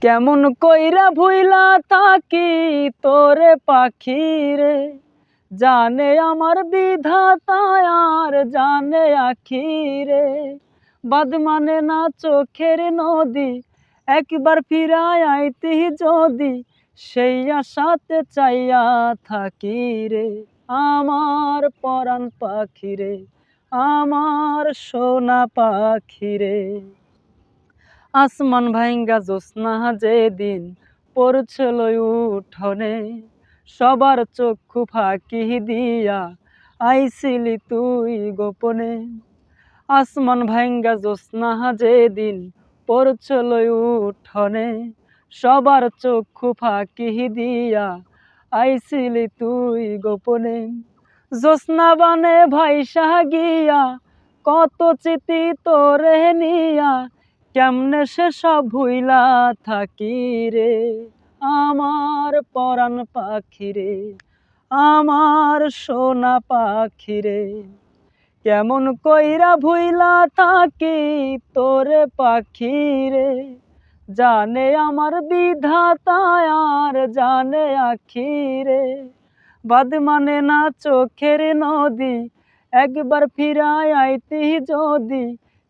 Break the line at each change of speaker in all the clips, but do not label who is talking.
কেমন কইরা ভুইলা থাকি তোরে পাখি রে, জানে আমার বিধাতা আর জানে আখি রে। বাদ মানে না চোখের নদী, একবার ফিরায় আইতি যদি, সেই আশাতে চাইয়া থাকি রে। আমার পরাণ পাখি রে, আমার সোনা পাখি রে। আসমান ভাইঙ্গা জ্যোৎস্না যেদিন পড়ছিল উঠোনে, সবার চক্ষু ফাঁকি দিয়া আইছিলি তুই গোপনে। আসমান ভাইঙ্গা জ্যোৎস্না যেদিন পড়ছিল উঠোনে, সবার চক্ষু ফাঁকি দিয়া আইছিলি তুই গোপনে। জ্যোৎস্না বানে ভাইসা গিয়া কত চিতি তোরে নিয়া, কেমনে সে সব ভুইলা থাকি রে। আমার পরাণ পাখি রে, আমার সোনা পাখি রে। কেমন কইরা ভুইলা থাকি তোরে পাখি রে, জানে আমার বিধাতা আর জানে আখি রে। বাদ মানে না চোখের নদী, একবার ফিরায় আইতি যদি,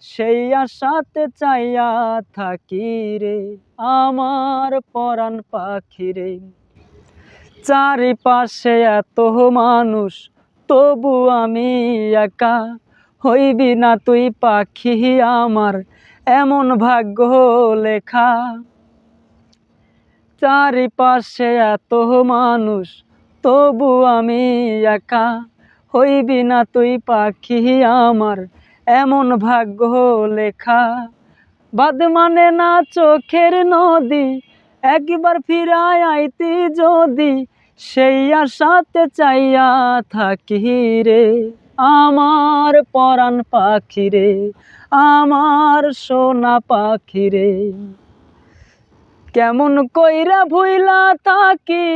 সেই আশাতে চাইয়া থাকি রে। আমার পরাণ পাখি রে। চারিপাশে এত মানুষ, তবু আমি একা, হইবি না তুই পাখি আমার এমন ভাগ্য লেখা। চারিপাশে এত মানুষ, তবু আমি একা, হইবি না তুই পাখি আমার এমন ভাগ্য লেখা। বাদ মানে না চোখের নদী, একবার ফিরায় আইতি যদি, সেই আশাতে চাইয়া থাকি রে। আমার পরাণ পাখি রে, আমার সোনা পাখি রে। কেমন কইরা ভুইলা থাকি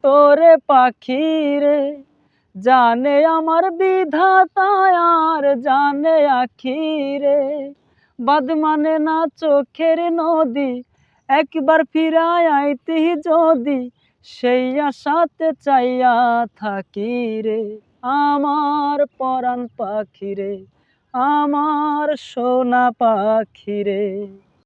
তোরে পাখি রে, জানে আমার বিধাতা আর জানে আখি রে। বাদ মানে না চোখের নদী, একবার ফিরায় আইতি যদি, সেই আশাতে চাইয়া থাকি রে। আমার পরাণ পাখি রে, আমার সোনা পাখি রে।